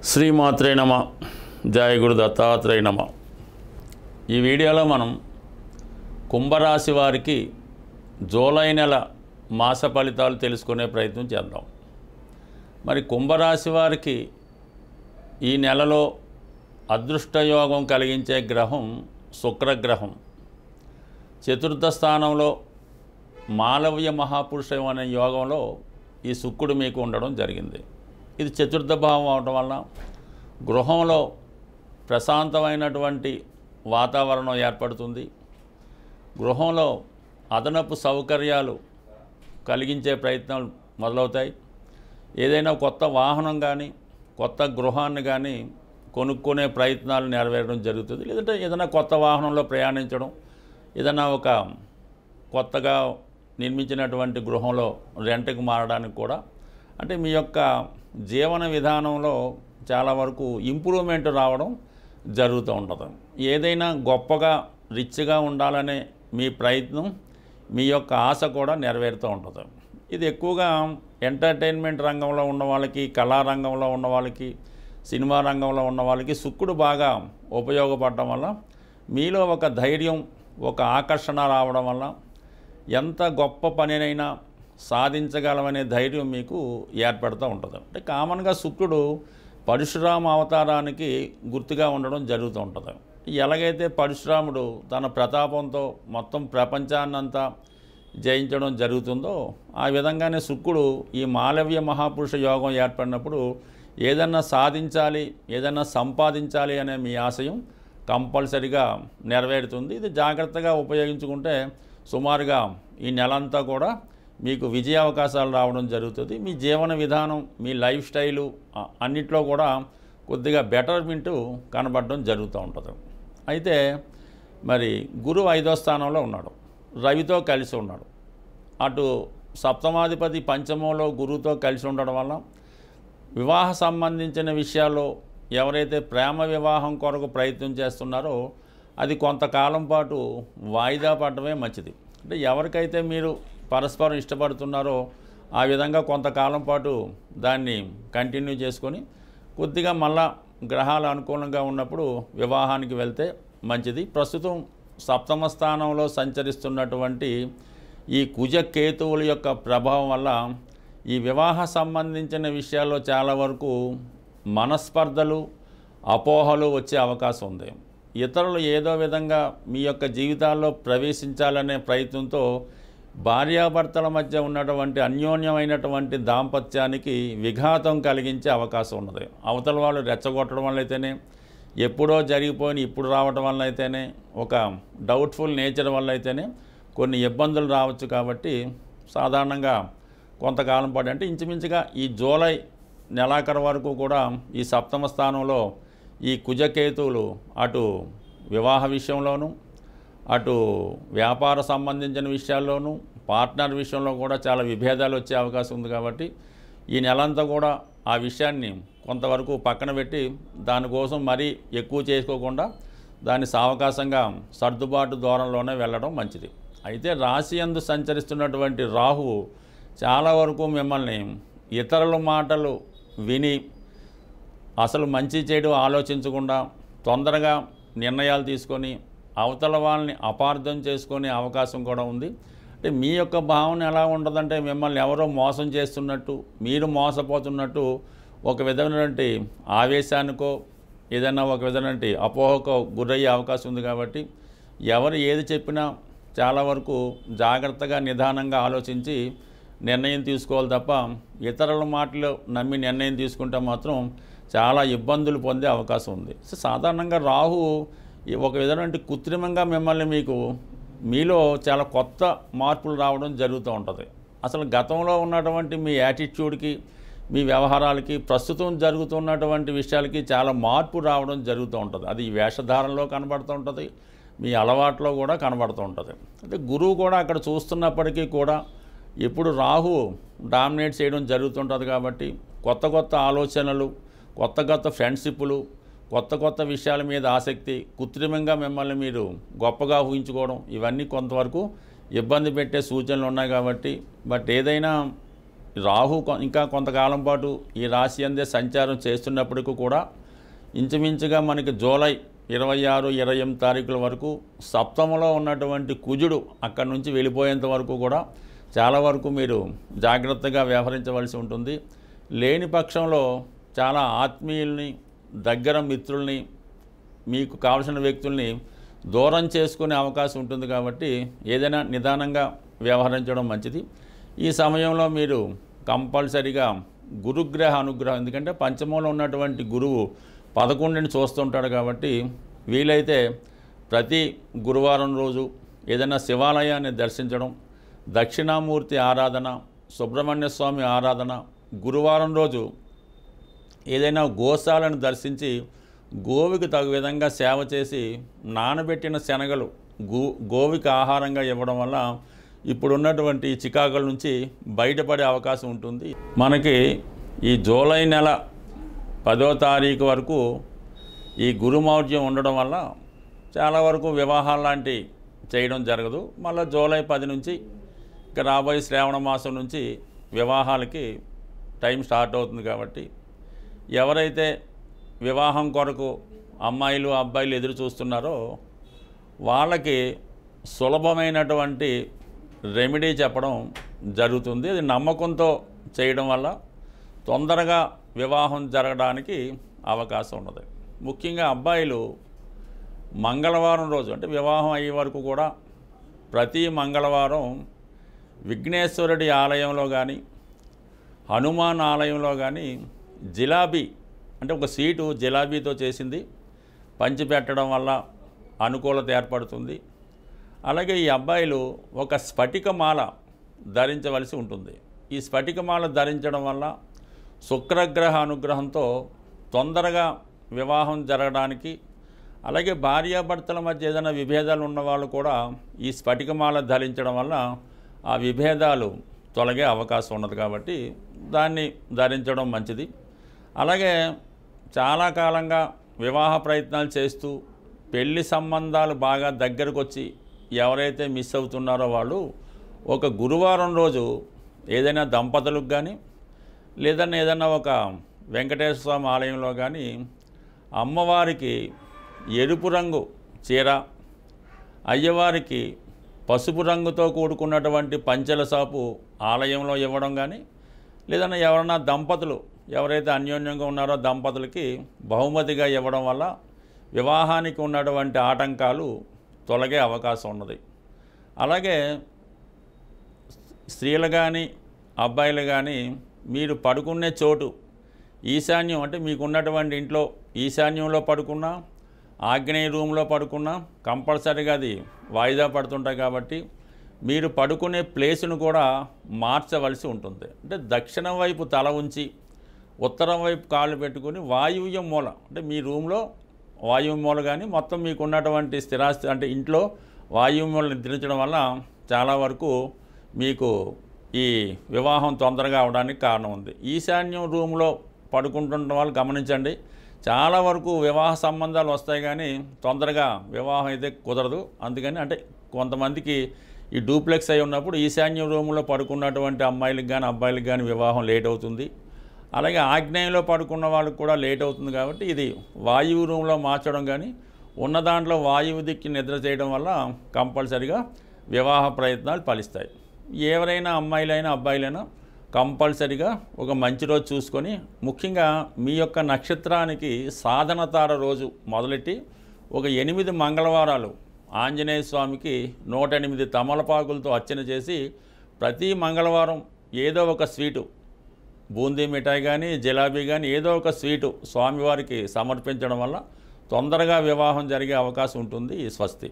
శ్రీమాత్రే నమ. జయ గురు దత్తాత్రేయ నమ. ఈ వీడియోలో మనం కుంభరాశి వారికి జూలై నెల మాస ఫలితాలు తెలుసుకునే ప్రయత్నం చేద్దాం. మరి కుంభరాశి వారికి ఈ నెలలో అదృష్టయోగం కలిగించే గ్రహం శుక్రగ్రహం. చతుర్థ స్థానంలో మాలవ్య మహాపురుషం అనే యోగంలో ఈ శుక్రుడు మీకు ఉండడం జరిగింది. ఇది చతుర్థ భావం అవడం వల్ల గృహంలో ప్రశాంతమైనటువంటి వాతావరణం ఏర్పడుతుంది. గృహంలో అదనపు సౌకర్యాలు కలిగించే ప్రయత్నాలు మొదలవుతాయి. ఏదైనా కొత్త వాహనం కానీ కొత్త గృహాన్ని కానీ కొనుక్కునే ప్రయత్నాలు నెరవేరడం జరుగుతుంది. లేదంటే ఏదైనా కొత్త వాహనంలో ప్రయాణించడం, ఏదైనా ఒక కొత్తగా నిర్మించినటువంటి గృహంలో రెంట్కి మారడానికి కూడా, అంటే మీ యొక్క జీవన విధానంలో చాలా వరకు ఇంప్రూవ్మెంట్ రావడం జరుగుతూ ఉంటుంది. ఏదైనా గొప్పగా రిచ్గా ఉండాలనే మీ ప్రయత్నం, మీ యొక్క ఆశ కూడా నెరవేరుతూ ఉంటుంది. ఇది ఎక్కువగా ఎంటర్టైన్మెంట్ రంగంలో ఉన్న వాళ్ళకి, కళారంగంలో ఉన్న వాళ్ళకి, సినిమా రంగంలో ఉన్న వాళ్ళకి శుక్రుడు బాగా ఉపయోగపడటం వల్ల మీలో ఒక ధైర్యం, ఒక ఆకర్షణ రావడం వల్ల ఎంత గొప్ప పనినైనా సాధించగలమనే ధైర్యం మీకు ఏర్పడుతూ ఉంటుంది. అంటే కామన్గా శుక్రుడు పరశురామ అవతారానికి గుర్తుగా ఉండడం జరుగుతూ ఉంటుంది. ఎలాగైతే పరశురాముడు తన ప్రతాపంతో మొత్తం ప్రపంచాన్నంతా జయించడం జరుగుతుందో ఆ విధంగానే శుక్రుడు ఈ మాలవ్య మహాపురుష యోగం ఏర్పడినప్పుడు ఏదన్నా సాధించాలి, ఏదన్నా సంపాదించాలి అనే మీ ఆశయం కంపల్సరిగా నెరవేరుతుంది. ఇది జాగ్రత్తగా ఉపయోగించుకుంటే సుమారుగా ఈ నెలంతా కూడా మీకు విజయ అవకాశాలు రావడం జరుగుతుంది. మీ జీవన విధానం, మీ లైఫ్ స్టైలు అన్నిట్లో కూడా కొద్దిగా బెటర్మెంటు కనబడడం జరుగుతూ ఉంటుంది. అయితే మరి గురువు 5వ స్థానంలో ఉన్నాడు, రవితో కలిసి ఉన్నాడు. అటు సప్తమాధిపతి పంచమంలో గురువుతో కలిసి ఉండడం వల్ల వివాహ సంబంధించిన విషయాల్లో ఎవరైతే ప్రేమ వివాహం కొరకు ప్రయత్నం చేస్తున్నారో అది కొంతకాలం పాటు వాయిదా పడటమే మంచిది. అంటే ఎవరికైతే మీరు పరస్పరం ఇష్టపడుతున్నారో ఆ విధంగా కొంతకాలం పాటు దాన్ని కంటిన్యూ చేసుకొని కొద్దిగా మళ్ళా గ్రహాలు అనుకూలంగా ఉన్నప్పుడు వివాహానికి వెళ్తే మంచిది. ప్రస్తుతం సప్తమ స్థానంలో సంచరిస్తున్నటువంటి ఈ కుజ కేతువుల యొక్క ప్రభావం వల్ల ఈ వివాహ సంబంధించిన విషయాల్లో చాలా వరకు మనస్పర్ధలు, అపోహలు వచ్చే అవకాశం ఉంది. ఇతరులు ఏదో విధంగా మీ యొక్క జీవితాల్లో ప్రవేశించాలనే ప్రయత్నంతో భార్యాభర్తల మధ్య ఉన్నటువంటి అన్యోన్యమైనటువంటి దాంపత్యానికి విఘాతం కలిగించే అవకాశం ఉన్నది. అవతల వాళ్ళు రెచ్చగొట్టడం వల్ల అయితేనే, ఎప్పుడో జరిగిపోయిన ఇప్పుడు రావడం వల్ల అయితేనే, ఒక డౌట్ఫుల్ నేచర్ వల్ల అయితేనే కొన్ని ఇబ్బందులు రావచ్చు. కాబట్టి సాధారణంగా కొంతకాలం పాటు, అంటే ఇంచుమించుగా ఈ జూలై నెలాఖరు వరకు కూడా ఈ సప్తమ స్థానంలో ఈ కుజకేతువులు అటు వివాహ విషయంలోనూ, అటు వ్యాపార సంబంధించిన విషయాల్లోనూ, పార్ట్నర్ విషయంలో కూడా చాలా విభేదాలు వచ్చే అవకాశం ఉంది. కాబట్టి ఈ నెలంతా కూడా ఆ విషయాన్ని కొంతవరకు పక్కన పెట్టి దానికోసం మరీ ఎక్కువ చేసుకోకుండా దాన్ని సావకాశంగా సర్దుబాటు దూరంలోనే వెళ్ళడం మంచిది. అయితే రాశి యందు సంచరిస్తున్నటువంటి రాహువు చాలా వరకు మిమ్మల్ని ఇతరుల మాటలు విని అసలు మంచి చెడు ఆలోచించకుండా తొందరగా నిర్ణయాలు తీసుకొని అవతల వాళ్ళని అపార్థం చేసుకునే అవకాశం కూడా ఉంది. అంటే మీ యొక్క భావన ఎలా ఉండదంటే మిమ్మల్ని ఎవరో మోసం చేస్తున్నట్టు, మీరు మోసపోతున్నట్టు ఒక విధమైనటువంటి ఆవేశానికో ఏదైనా ఒక విధమైనటువంటి అపోహకో గురయ్యే అవకాశం ఉంది. కాబట్టి ఎవరు ఏది చెప్పినా చాలా వరకు జాగ్రత్తగా నిదానంగా ఆలోచించి నిర్ణయం తీసుకోవాలి తప్ప ఇతరుల మాటలు నమ్మి నిర్ణయం తీసుకుంటే మాత్రం చాలా ఇబ్బందులు పొందే అవకాశం ఉంది. సో సాధారణంగా రాహు ఒక విధమైన కృత్రిమంగా మిమ్మల్ని మీలో చాలా కొత్త మార్పులు రావడం జరుగుతూ ఉంటుంది. అసలు గతంలో ఉన్నటువంటి మీ యాటిట్యూడ్కి, మీ వ్యవహారాలకి, ప్రస్తుతం జరుగుతున్నటువంటి విషయాలకి చాలా మార్పు రావడం జరుగుతూ ఉంటుంది. అది వేషధారణలో కనబడుతూ ఉంటుంది, మీ అలవాట్లో కూడా కనబడుతూ ఉంటుంది. అంటే గురువు కూడా అక్కడ చూస్తున్నప్పటికీ కూడా ఎప్పుడు రాహు డామినేట్ చేయడం జరుగుతుంటుంది. కాబట్టి కొత్త కొత్త ఆలోచనలు, కొత్త కొత్త ఫ్రెండ్షిప్లు, కొత్త కొత్త విషయాల మీద ఆసక్తి, కృత్రిమంగా మిమ్మల్ని మీరు గొప్పగా ఊహించుకోవడం, ఇవన్నీ కొంతవరకు ఇబ్బంది పెట్టే సూచనలు ఉన్నాయి. కాబట్టి ఏదైనా రాహు ఇంకా కొంతకాలం పాటు ఈ రాశి అందే సంచారం చేస్తున్నప్పటికీ కూడా ఇంచుమించుగా మనకి జూలై 26, 28 తారీఖుల వరకు సప్తమలో ఉన్నటువంటి కుజుడు అక్కడి నుంచి వెళ్ళిపోయేంత వరకు కూడా చాలా వరకు మీరు జాగ్రత్తగా వ్యవహరించవలసి ఉంటుంది. లేని పక్షంలో చాలా ఆత్మీయుల్ని, దగ్గర మిత్రుల్ని, మీకు కావలసిన వ్యక్తుల్ని దూరం చేసుకునే అవకాశం ఉంటుంది. కాబట్టి ఏదైనా నిదానంగా వ్యవహరించడం మంచిది. ఈ సమయంలో మీరు కంపల్సరిగా గురుగ్రహ అనుగ్రహం, ఎందుకంటే పంచమంలో ఉన్నటువంటి గురువు 11ని చూస్తుంటాడు కాబట్టి వీలైతే ప్రతి గురువారం రోజు ఏదైనా శివాలయాన్ని దర్శించడం, దక్షిణామూర్తి ఆరాధన, సుబ్రహ్మణ్య స్వామి ఆరాధన, గురువారం రోజు ఏదైనా గోశాలను దర్శించి గోవుకి తగు విధంగా సేవ చేసి నానబెట్టిన శనగలు గోవుకి ఆహారంగా ఇవ్వడం వల్ల ఇప్పుడున్నటువంటి చికాకుల నుంచి బయటపడే అవకాశం ఉంటుంది. మనకి ఈ జూలై నెల 10వ తారీఖు వరకు ఈ గురుమౌఢ్యం ఉండడం వల్ల చాలా వరకు వివాహాలు లాంటి చేయడం జరగదు. మళ్ళీ జూలై 10 నుంచి ఇక రాబోయే శ్రావణ మాసం నుంచి వివాహాలకి టైం స్టార్ట్ అవుతుంది. కాబట్టి ఎవరైతే వివాహం కొరకు అమ్మాయిలు అబ్బాయిలు ఎదురు చూస్తున్నారో వాళ్ళకి సులభమైనటువంటి రెమెడీ చెప్పడం జరుగుతుంది. అది నమ్మకంతో చేయడం వల్ల తొందరగా వివాహం జరగడానికి అవకాశం ఉన్నది. ముఖ్యంగా అబ్బాయిలు మంగళవారం రోజు, అంటే వివాహం అయ్యే వరకు కూడా ప్రతి మంగళవారం విఘ్నేశ్వరుడి ఆలయంలో కానీ హనుమాన్ ఆలయంలో కానీ జిలాబీ, అంటే ఒక సీటు జిలాబీతో చేసింది పంచిపెట్టడం వల్ల అనుకూలత ఏర్పడుతుంది. అలాగే ఈ అబ్బాయిలు ఒక స్ఫటికమాల ధరించవలసి ఉంటుంది. ఈ స్ఫటికమాల ధరించడం వల్ల శుక్రగ్రహ అనుగ్రహంతో తొందరగా వివాహం జరగడానికి, అలాగే భార్యాభర్తల మధ్య ఏదైనా విభేదాలు ఉన్నవాళ్ళు కూడా ఈ స్ఫటికమాల ధరించడం వల్ల ఆ విభేదాలు తొలగే అవకాశం ఉన్నది. కాబట్టి దాన్ని ధరించడం మంచిది. అలాగే చాలా కాలంగా వివాహ ప్రయత్నాలు చేస్తూ పెళ్లి సంబంధాలు బాగా దగ్గరకు వచ్చి ఎవరైతే మిస్ అవుతున్నారో వాళ్ళు ఒక గురువారం రోజు ఏదైనా దంపతులకు కానీ లేదన్నా ఏదన్నా ఒక వెంకటేశ్వర స్వామి ఆలయంలో కానీ అమ్మవారికి ఎరుపు రంగు చీర, అయ్యవారికి పసుపు రంగుతో కూడుకున్నటువంటి పంచెల సాపు ఆలయంలో ఇవ్వడం కానీ, లేదన్నా ఎవరన్నా దంపతులు ఎవరైతే అన్యోన్యంగా ఉన్నారో దంపతులకి బహుమతిగా ఇవ్వడం వల్ల వివాహానికి ఉన్నటువంటి ఆటంకాలు తొలగే అవకాశం ఉన్నది. అలాగే స్త్రీలు కానీ అబ్బాయిలు కానీ మీరు పడుకునే చోటు ఈశాన్యం, అంటే మీకున్నటువంటి ఇంట్లో ఈశాన్యంలో పడుకున్నా, ఆగ్నేయ రూమ్లో పడుకున్నా కంపల్సరీగా అది వాయిదా పడుతుంటాయి. కాబట్టి మీరు పడుకునే ప్లేసును కూడా మార్చవలసి ఉంటుంది. అంటే దక్షిణం వైపు తల ఉంచి ఉత్తరం వైపు కాళ్ళు పెట్టుకుని వాయువ్యం మూల, అంటే మీ రూమ్లో వాయువు మూల కానీ మొత్తం మీకు ఉన్నటువంటి స్థిరాస్తి, అంటే ఇంట్లో వాయువు మూల నిద్రించడం వల్ల చాలా వరకు మీకు ఈ వివాహం తొందరగా అవడానికి కారణం ఉంది. ఈశాన్యం రూమ్లో పడుకుంటున్న వాళ్ళు గమనించండి, చాలా వరకు వివాహ సంబంధాలు వస్తాయి కానీ తొందరగా వివాహం అయితే కుదరదు. అందుకని అంటే కొంతమందికి ఈ డూప్లెక్స్ అయి ఉన్నప్పుడు ఈశాన్యం రూమ్లో పడుకున్నటువంటి అమ్మాయిలకు కానీ అబ్బాయిలకు కానీ వివాహం లేట్ అవుతుంది. అలాగే ఆగ్నేయంలో పడుకున్న వాళ్ళకి కూడా లేట్ అవుతుంది. కాబట్టి ఇది వాయువు రూమ్లో మార్చడం కానీ ఉన్న దాంట్లో వాయువు దిక్కి నిద్ర చేయడం వల్ల కంపల్సరిగా వివాహ ప్రయత్నాలు ఫలిస్తాయి. ఎవరైనా అమ్మాయిలైనా అబ్బాయిలైనా కంపల్సరిగా ఒక మంచి రోజు చూసుకొని, ముఖ్యంగా మీ యొక్క నక్షత్రానికి సాధన తార రోజు మొదలెట్టి ఒక 8 మంగళవారాలు ఆంజనేయ స్వామికి 108 తమలపాకులతో అర్చన చేసి ప్రతి మంగళవారం ఏదో ఒక స్వీటు, బూందీ మిఠాయి కానీ జిలాబీ కానీ ఏదో ఒక స్వీటు స్వామివారికి సమర్పించడం వల్ల తొందరగా వివాహం జరిగే అవకాశం ఉంటుంది. స్వస్తి.